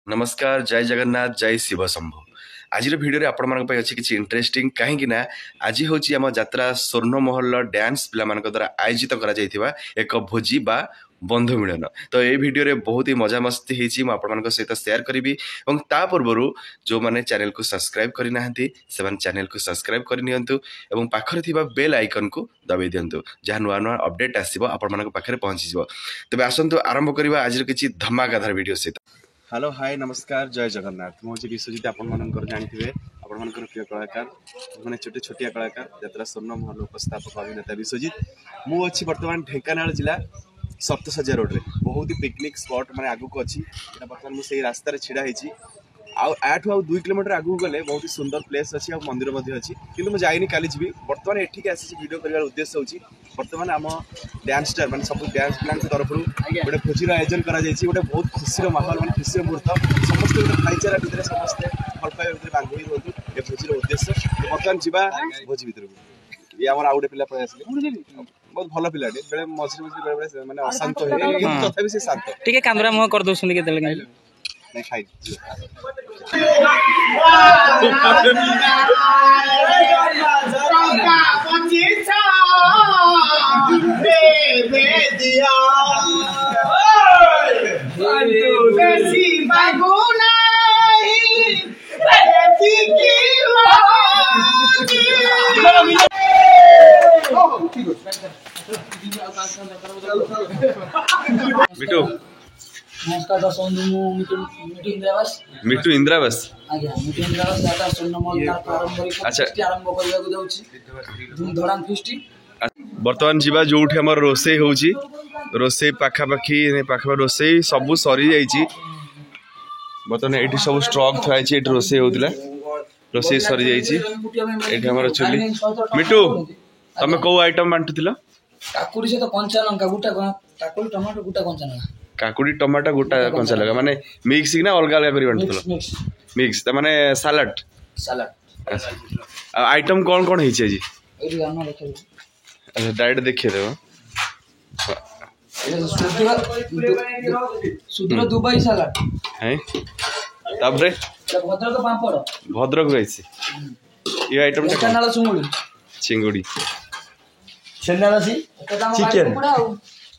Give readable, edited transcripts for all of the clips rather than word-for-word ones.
नमस्कार जय जगन्नाथ जय शिव शंभु। आज भिडियो आपण अच्छी किसी इंटरेस्टिंग कहीं आज हूँ आम जात्रा स्वर्ण महल डांस पिला द्वारा आयोजित कर एक भोजी बा बंधु मिलन। तो ये भिडियो बहुत ही मजा मस्ती होती सहित शेयर करी और ता पूर्व जो मैंने चैनल को सब्सक्राइब करना से चैनल को सब्सक्राइब करनी पाखरे थिबा बेल आइकन को दबाई दिंतु जहाँ नुआ नुआ अपडेट आसो आपण पाखे पहुँची। तेज आसतु आरंभ करवा आज किसी धमाकाधार वीडियो सहित। हेलो हाय नमस्कार जय जगन्नाथ मुझे विश्वजित आपंकर जानते आपण प्रिय कलाकार मैंने छोटे छोटिया कलाकार यात्रा स्वर्ण महल उपस्थापक अभिनेता विश्वजित मुझे बर्तमान ढेंकानाल जिला सप्तशଯ୍ୟା रोड रे बहुत ही पिकनिक स्पॉट मैंने आगू अच्छी बर्तमान मुझे रास्तार छिड़ा होती आठू 2 किलोमीटर आगू गले बहुत ही सुंदर प्लेस अच्छी और मंदिर अच्छी किंतु मुझे जाइनी काली जी बर्तमान एठिक आसी वीडियो कर उद्देश्य होची बर्तमान आम डांस स्टार मैंने सब डांस प्लान तरफ गोटे भोजीर आयोजन कर गोटे बहुत खुशी माहौल मैंने खुशी मुहूर्त समस्त गोटे भाईचारा भितर समस्ते भल पाइबा भितर बांधि रुहतु ये भोजीर उद्देश्य। बर्तमान जी भोजी भितर ये आम आउ गए पिला पड़े आसले बहुत भल पिलाटे बेले मझे मझे बेले मैंने अशांत हो तथापि से शांत टिके कांदरा मुह कर दोछन के देले नहीं खाई मिठू नमस्कार दर्शक मिठू इंद्रावास आज्ञा मिठू इंद्रावास यात्रा स्वर्ण महल प्रारंभ अच्छा आरंभ करबाक जाउछि धूमधड़ाम फीस्ट। बर्तमान जीवा जोठी हमर रोसे होउची रोसे पाखापाखी रोसे सब सरी जाइची बर्तमान एठी सब स्टॉक थाइची एठी रोसे होउतला रोसे सरी जाइची एठी हमर चुली। मिठू तमे को आइटम बांटुतिला काकुड़ी से तो कंचा लंका गुटा काकुड़ी टमाटर गुटा कंचा लंका काकुड़ी टमाटर गोटा कंचा लगा माने मिक्स ना अलग अलग करी बांटुतला मिक्स त माने सलाड सलाड आइटम कौन कौन है जी एठी गाना देखै अच्छा डायरेक्ट देखिए देबो सुधीर दुबई सलाड है ताबरे भद्रक पापड़ भद्रक रहिछि ये आइटम कानाला चिंगुड़ी छेनालासी चिकन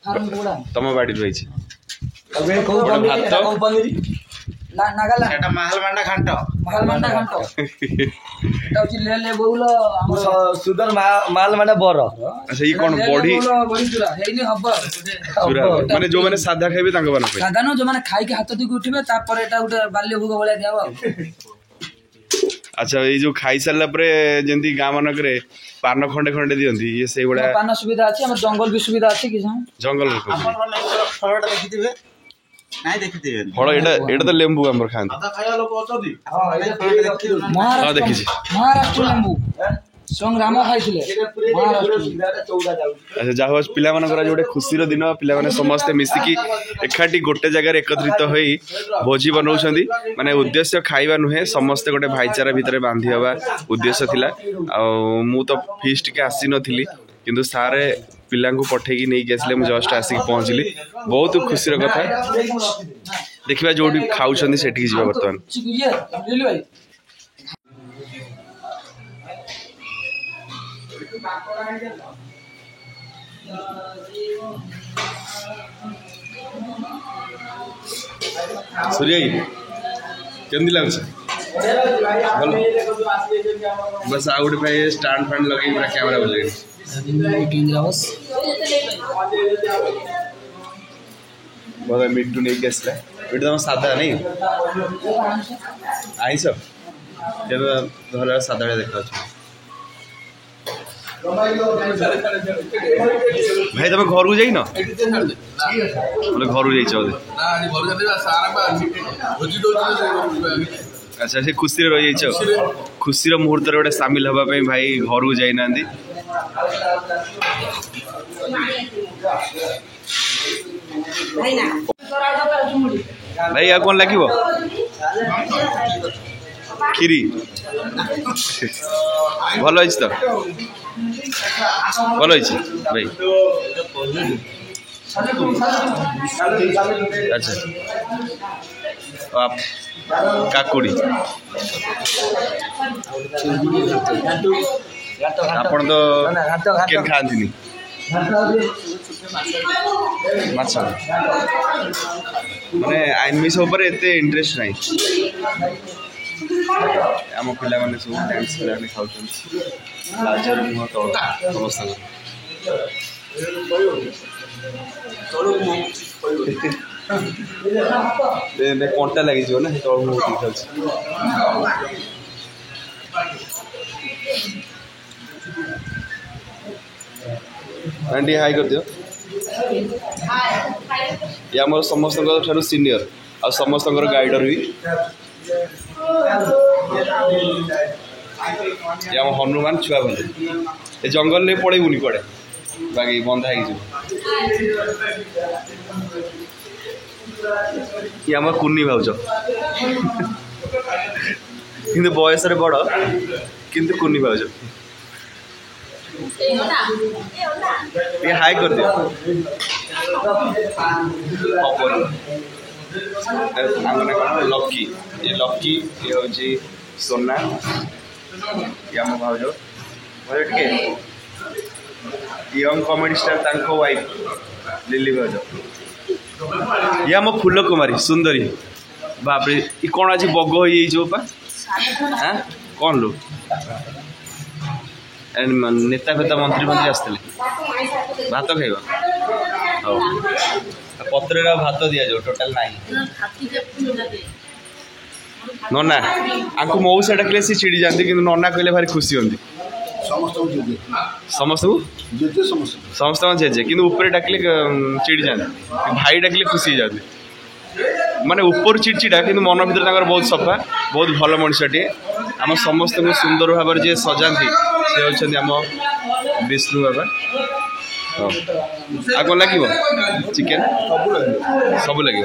फार्म गुडा तम बाड़ी रहिछि अबे को पनीर नागाला एटा महल मांडा घंट एटा ले ले बोलो सुदर माल मांडा बर। अच्छा ये कोन बॉडी चूरा हेनी हब चूरा माने जो माने सादा खाइबे तांग बना पे सादा न जो माने खाइ के हाथ दिक उठिबे ता पर एटा उठे बाल्य भोग भलिया दियाबो। अच्छा ये जो खाई सारला परे जेंती गां मानक रे पान खंडे खंडे दियंती ये से गुडा पान सुविधा अछि हमर जंगल भी सुविधा अछि कि जंगल फलटा देखिथिबे नहीं देखिथिबे फल एटा तो लेंबू हमर खान आधा खाया लोग अछदी हां देखि छी महाराष्ट्र लेंबू संग्राम खाइथिले महाराष्ट्र। अच्छा जाहो पिला मानकर जोटे खुशीर दिन पिला माने समस्त मिसिकी एखाटी गोटे जगह एकत्रित होई भोजी बनाउछंदी माने उद्देश्य खाइबा नुहे समस्त गोटे भाईचारा भितर बांधी हवा उद्देश्य थिला आ मु तो फीस्ट के आसी नथिली किंतु सारे पिला को पठेकी नहीं गसले मु जस्ट आसी पहुंचली बहुत खुशीर कथा देखिबा जोडी खाउछंदी सेठी जीवा बर्तमान सूर्य केमती लगुच बस आ गोटे स्टांड फैंड लगे पूरा कैमरा बोले बहुत मिट्टू नहीं गसला मिट्टू तुम सादा नहीं आईस धर सादा देखा भाई तुम घर को जाइन घर अच्छा से खुशी रही खुशी मुहूर्त गोटे सामिल हाँपाई भाई घर को जाइना भाई या कौन लगे खीरी भल तो भल भाई अच्छा काकुड़ी आपण तो केन खाती माछ माने आमिष उपर एते इंटरेस्ट नहीं आम पिला माने सब डांस पिला खाउछन समस्त कंटा लगी ना आंटी हाई कर दियो ये आम समस्त सीनियर आ समस्त गाइडर भी ये आम हनुमान छुआ बंधे ये जंगल में पड़ेबुनि कड़े बाकी बंधा ये आम कुन्नी भाज किंतु बयस बड़ किंतु कुन्नी भाज ये हाई कर दियो लकी ये लकी ये हूँ सोना ये आम भाज टे यंग कॉमेडी स्टार तांको वाइफ लिली भाज ये आम फूल कुमारी सुंदरी बापरे ये कौन आज बग हो हाँ कौन लो नेता फेता मंत्री मंत्री आसते भात खाइब पत्र भात दि जाओ टोटाल ना नना आंको मऊसा डाकिले सी चिड़ी जाती कि नना कहले भारी खुशी होती समस्त समस्त जेजे कि ऊपर डाकिले चिड़ी जाते भाई डाकिले खुशी जाते माने ऊपर चिड़चिड़ा कि मन भर बहुत सफा बहुत भल मनुष्यटे आम समस्त को सुंदर भाव जे सजाती से होती आम विष्णु बाबा आ कौन लगे चिकेन सब लगे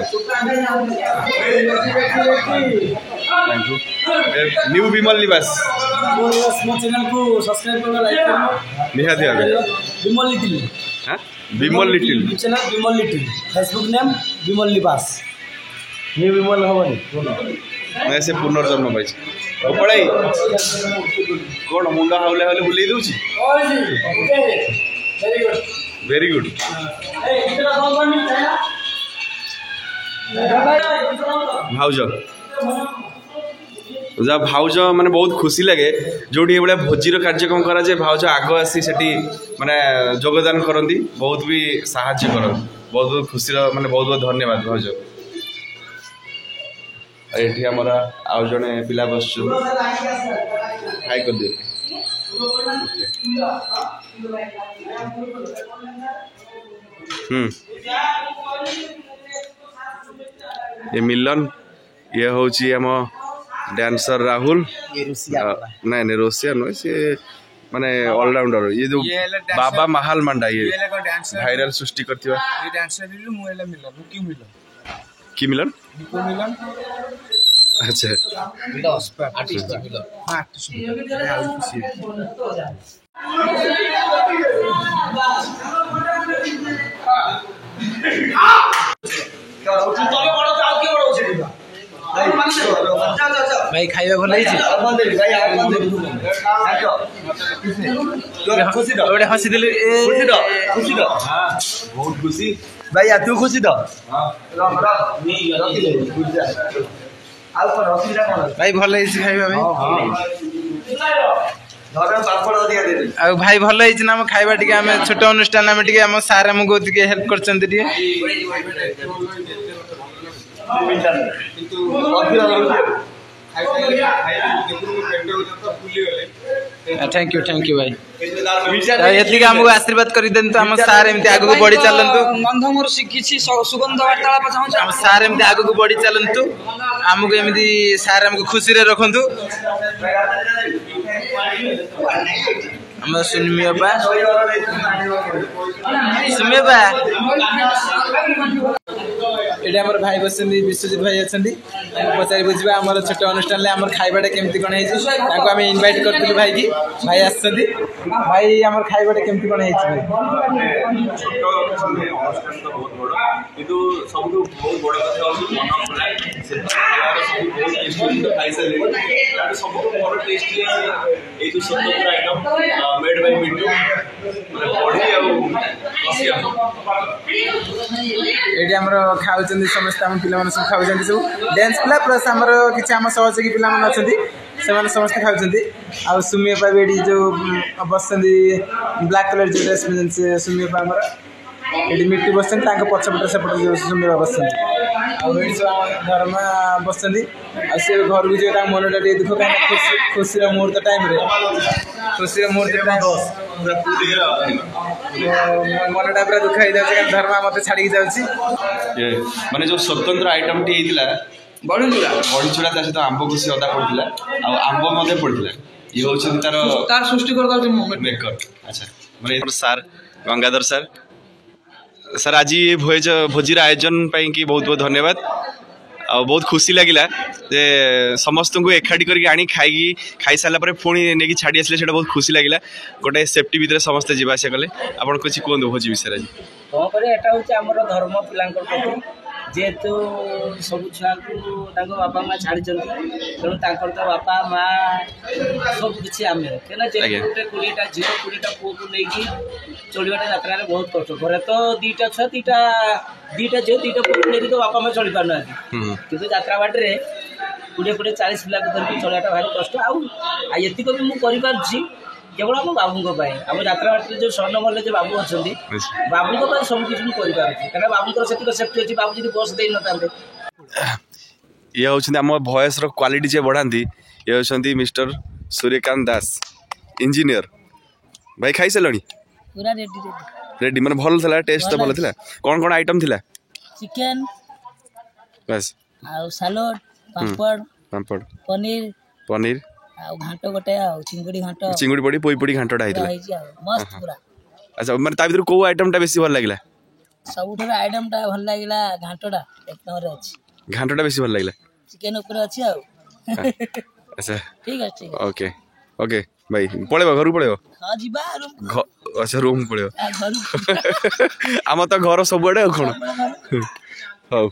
न्यू विमल निवास चैनल को सब्सक्राइब करना लाइक करना निहाती आगे विमल लिटिल हां विमल लिटिल चैनल विमल लिटिल फेसबुक नेम विमल निवास न्यू विमल हवनी मैं से पुनर्जन्म पाई पड़ाई कौन मुंडा हाउले हाउले बुले दूची वेरी गुड भाउज जहाँ भाउज माने बहुत खुशी लगे जो भाया भोजीर कार्यक्रम करा जाए भाउज आग आसी सेठी माने योगदान करती बहुत भी साहाय्य कर बहुत बहुत खुशी माने बहुत बहुत धन्यवाद भाउज ये आमर आउ जड़े पिला बस हाई कर दिए ये मिलन ये हूँ आम डांसर राहुल नहीं रोसिया नुह सी माने ऑलराउंडर ये जो बाबा महाल मंडा ये भाइराल सृष्टि करथिबा ये डांसर मिलन की मिलन अच्छा आर्टिस्ट भाई खाइबा भल हसी दिल बहुत खुशी भाई तू खुशी तो भाई भल खाइबा भाई भाई भल ना खाइबा टी आम छोट अनुष्ठान आम टी आम सार आमको हेल्प कर थैंक यू भाई ये आमको आशीर्वाद कर दिंतु आम सार एमती आगु बढ़ी चलतु गंधमर किसी सुगंध वार्तालाप चाहूँ आम सार एमती आगु बढ़ी चलतु आमको एमती सार आमको खुशी रे रखंतु आम सुनमिया बा सुमे बा ଏଠି ଆମର ଭାଇ ବସିଛନ୍ତି ବିଶ୍ୱଜିତ ଭାଇ ଅଛନ୍ତି ତାଙ୍କୁ ପଚାରି ବୁଝିବା ଆମର ଛୋଟ ଅନୁଷ୍ଠାନରେ ଆମର ଖାଇବାଟା କେମିତି କ'ଣ ହେଇଛି ତାଙ୍କୁ ଆମେ ଇନଭାଇଟ୍ କରିଥିଲୁ ଭାଇକି ଭାଇ ଆସିଛନ୍ତି ଭାଇ ଆମର ଖାଇବାଟା କେମିତି କ'ଣ ହେଇଛି ଭାଇ କିନ୍ତୁ ସବୁଠୁ ବହୁତ ବଡ଼ କଥା ହେଉଛି ମନ ଖୋଲା ସବୁ ଖାଇସାରିଲେଣି ସବୁଠୁ ବଡ଼ ଟେଷ୍ଟି ଏଇ ଯେଉଁ ସ୍ୱତନ୍ତ୍ର ଆଇଟମ୍ ମେଡ୍ ବାଇ ମିଟୁ ବଢ଼ି ଆଉ କଷି ଆମ୍ବ ଏଇଠି ଆମର ଖାଉଛନ୍ତି ସମସ୍ତେ ଆମ ପିଲାମାନେ ସବୁ ଖାଉଛନ୍ତି ସବୁ ଡ୍ୟାନ୍ସ ପିଲା ପ୍ଲସ୍ ଆମର କିଛି ଆମ ସହଯୋଗୀ ପିଲାମାନେ ଅଛନ୍ତି ସେମାନେ ସମସ୍ତେ ଖାଉଛନ୍ତି ଆଉ ସୁମିଅପା ବି ଏଠି ଯେଉଁ ବସିଛନ୍ତି ବ୍ଲାକ୍ କଲର୍ ଯେଉଁ ଡ୍ରେସ୍ ପିନ୍ଧନ୍ତି ସେ ସୁମିଅପା ଆମର ଏଠି ମିଟୁ ବସିଛନ୍ତି ତାଙ୍କ ପଛପଟେ ସେପଟେ ଯେଉଁ ସୁମିଅପା ବସିଛନ୍ତି ଆଉ ଏଠି ସବୁ ଆମ ଧର୍ମା ବସିଛନ୍ତି ଆଉ ସେ ଘରକୁ ଯିବେ ତାଙ୍କ ମନଟା ଟିକେ ଦୁଃଖ କାହିଁକିନା ଖୁସିର ମୁହୂର୍ତ୍ତ ଟାଇମ୍ରେ ମନଟା ପୁରା ଦୁଃଖ ହେଇଯାଉଛି କାରଣ ଧର୍ମା ମୋତେ ଛାଡ଼ିକି ଯାଉଛି ମାନେ ଯେଉଁ ସ୍ୱତନ୍ତ୍ର ଆଇଟମ୍ଟି ହେଇଥିଲା ବଢ଼ିଚୁରା ବଢ଼ିଚୁରା ତା ସହିତ ଆମ୍ବ ଖୁସି ଅଦା ପଡ଼ିଥିଲା ଆଉ ଆମ୍ବ ମଧ୍ୟ ପଡ଼ିଥିଲା ଇଏ ହେଉଛନ୍ତି ତାର ସୃଷ୍ଟିକର୍ତ୍ତା ମେକର ଆଚ୍ଛା ମାନେ ସାର୍ ଗଙ୍ଗାଧର ସାର୍ ସାର୍ ଆଜି ଭୋଜିର ଆୟୋଜନ ପାଇଁକି ବହୁତ ବହୁତ ଧନ୍ୟବାଦ ଆଉ ବହୁତ ଖୁସି ଲାଗିଲା ଯେ ସମସ୍ତଙ୍କୁ ଏକାଠି କରିକି ଆଣି ଖାଇସାରିଲା ପରେ ପୁଣି ନେଇକି ଛାଡ଼ି ଆସିଲେ ସେଇଟା ବହୁତ ଖୁସି ଲାଗିଲା ଗୋଟେ ସେଫ୍ଟି ଭିତରେ ସମସ୍ତେ ଯିବା ଆସିବା କଲେ ଆପଣ କିଛି କୁହନ୍ତୁ ଭୋଜି ବିଷୟରେ ଆଜି କ'ଣ କରିବା ଏଇଟା ହେଉଛି ଆମର ଧର୍ମ ପିଲାଙ୍କ ପ୍ରତି ଯେହେତୁ ସବୁ ଛୁଆଙ୍କୁ ତାଙ୍କ ବାପା ମାଆ ଛାଡ଼ିଛନ୍ତି ତେଣୁ ତାଙ୍କର ତ ବାପା ମାଆ ସବୁ କିଛି ଆମେ କାହିଁକିନା ଯେହେତୁ ଗୋଟେ 20ଟା ଝିଅ 20ଟା ପୁଅକୁ ନେଇକି ଚଳିବାଟା ଯାତ୍ରାରେ ବହୁତ କଷ୍ଟ ଘରେ ତ 2ଟା ଛୁଆ 2ଟା ଝିଅ 2ଟା ପୁଅକୁ ନେଇକି ତ ବାପା ମାଆ ଚଳିପାରୁନାହାନ୍ତି କିନ୍ତୁ ଯାତ୍ରା ବାଟରେ 20-40 ପିଲାକୁ ଧରିକି ଚଳିବାଟା ଭାରି କଷ୍ଟ ଆଉ ଏତିକ ବି ମୁଁ କରିପାରୁଛି କେବଳ ଆମ ବାବୁଙ୍କ ପାଇଁ ଆମ ଯାତ୍ରା ବାଟରେ ଯେଉଁ ସ୍ୱର୍ଣ୍ଣମହଲରେ ଯେଉଁ ବାବୁ ଅଛନ୍ତି ବାବୁଙ୍କ ପାଇଁ ସବୁ କିଛି ମୁଁ କରିପାରୁଛି କାରଣ ବାବୁଙ୍କର ସେତିକି ସେଫ୍ଟି ଅଛି ବାବୁ ଯଦି ବସ୍ ଦେଇନଥାନ୍ତେ ଇଏ ହେଉଛନ୍ତି ଆମ ଭଏସ୍ର କ୍ୱାଲିଟି ଯିଏ ବଢ଼ାନ୍ତି ଇଏ ହେଉଛନ୍ତି ମିଷ୍ଟର ସୂର୍ଯ୍ୟକାନ୍ତ ଦାସ ଇଞ୍ଜିନିୟର ଭାଇ ଖାଇସାରିଲଣି ପୁରା ରେଡି ରେଡି ମାନେ ଭଲ ଥିଲା ଟେଷ୍ଟ ତ ଭଲ ଥିଲା କ'ଣ କ'ଣ ଆଇଟମ୍ ଥିଲା ଚିକେନ ବାସ୍ ଆଉ ସାଲଡ ପାମ୍ପଡ଼ ପନିର ଆଉ ଘାଣ୍ଟ ଗୋଟେ ଆଉ ଚିଙ୍ଗୁଡ଼ି ପଡ଼ି ପୋଇ ପୋଡ଼ି ଘାଣ୍ଟଟା ହେଇଥିଲା ମସ୍ତ ପୁରା ଆଚ୍ଛା ମାନେ ତା ଭିତରୁ କେଉଁ ଆଇଟମ୍ଟା ବେଶୀ ଭଲ ଲାଗିଲା ସବୁଠାରୁ ଆଇଟମ୍ଟା ଭଲ ଲାଗିଲା ଘାଣ୍ଟଟା ଏକ ନମ୍ବରରେ ଅଛି ଘାଣ୍ଟଟା ବେଶୀ ଭଲ ଲାଗିଲା ଚିକେନ ଉପରେ ଅଛି ଆଉ ଆଚ୍ଛା ଠିକ ଅଛି ଓକେ ଓକେ ଭାଇ ପଳେଇବ ଘରକୁ ପଳେଇବ ହଁ ଯିବା ଆଚ୍ଛା ରୁମ୍ ପଳେଇବ ଘରକୁ ଆମର ତ ଘର ସବୁଆଡ଼େ ଆଉ କ'ଣ ହଉ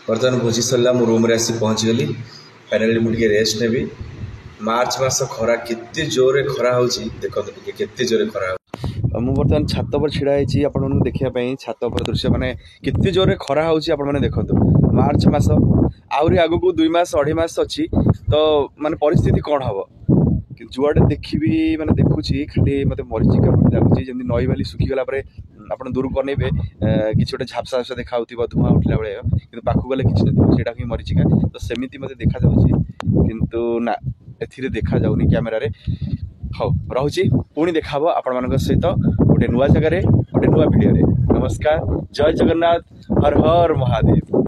ବର୍ତ୍ତମାନ ଭୋଜି ସରିଲା ମୁଁ ରୁମ୍ରେ ଆସି ପହଞ୍ଚିଗଲି ଫାଇନାଲି ମୁଁ ଟିକେ ରେଷ୍ଟ ନେବି ମାର୍ଚ୍ଚ ମାସ ଖରା କେତେ ଜୋରରେ ଖରା ହେଉଛି ଦେଖନ୍ତୁ ଟିକେ କେତେ ଜୋରରେ ଖରା ହେଉଛି ମୁଁ ବର୍ତ୍ତମାନ ଛାତ ଉପରେ ଛିଡ଼ା ହେଇଛି ଆପଣମାନଙ୍କୁ ଦେଖିବା ପାଇଁ ଛାତ ଉପର ଦୃଶ୍ୟ ମାନେ କେତେ ଜୋରରେ ଖରା ହେଉଛି ଆପଣମାନେ ଦେଖନ୍ତୁ ମାର୍ଚ୍ଚ ମାସ ଆହୁରି ଆଗକୁ 2 ମାସ 2.5 ମାସ ଅଛି ତ ମାନେ ପରିସ୍ଥିତି କ'ଣ ହେବ ଯୁଆଡ଼େ ଦେଖିବି ମାନେ ଦେଖୁଛି ଖାଲି ମୋତେ ମରିଚିକା ଭଳି ଲାଗୁଛି ଯେମିତି ନଈ ବାଲି ଶୁଖିଗଲା ପରେ ଆପଣ ଦୂରକୁ ଅନେଇବେ କିଛି ଗୋଟେ ଝାପ୍ସା ଝାପ୍ସା ଦେଖାଯାଉଥିବ ଧୂଆଁ ଉଠିଲା ବେଳେ କିନ୍ତୁ ପାଖକୁ ଗଲେ କିଛି ନଥିବ ସେଇଟା ହିଁ ମରିଚିକା ତ ସେମିତି ମୋତେ ଦେଖାଯାଉଛି କିନ୍ତୁ ନା ଏଥିରେ ଦେଖାଯାଉନି କ୍ୟାମେରାରେ ହଉ ରହୁଛି ପୁଣି ଦେଖା ହେବ ଆପଣମାନଙ୍କ ସହିତ ଗୋଟେ ନୂଆ ଜାଗାରେ ଗୋଟେ ନୂଆ ଭିଡ଼ିଓରେ ନମସ୍କାର ଜୟ ଜଗନ୍ନାଥ ହର ହର ମହାଦେବ।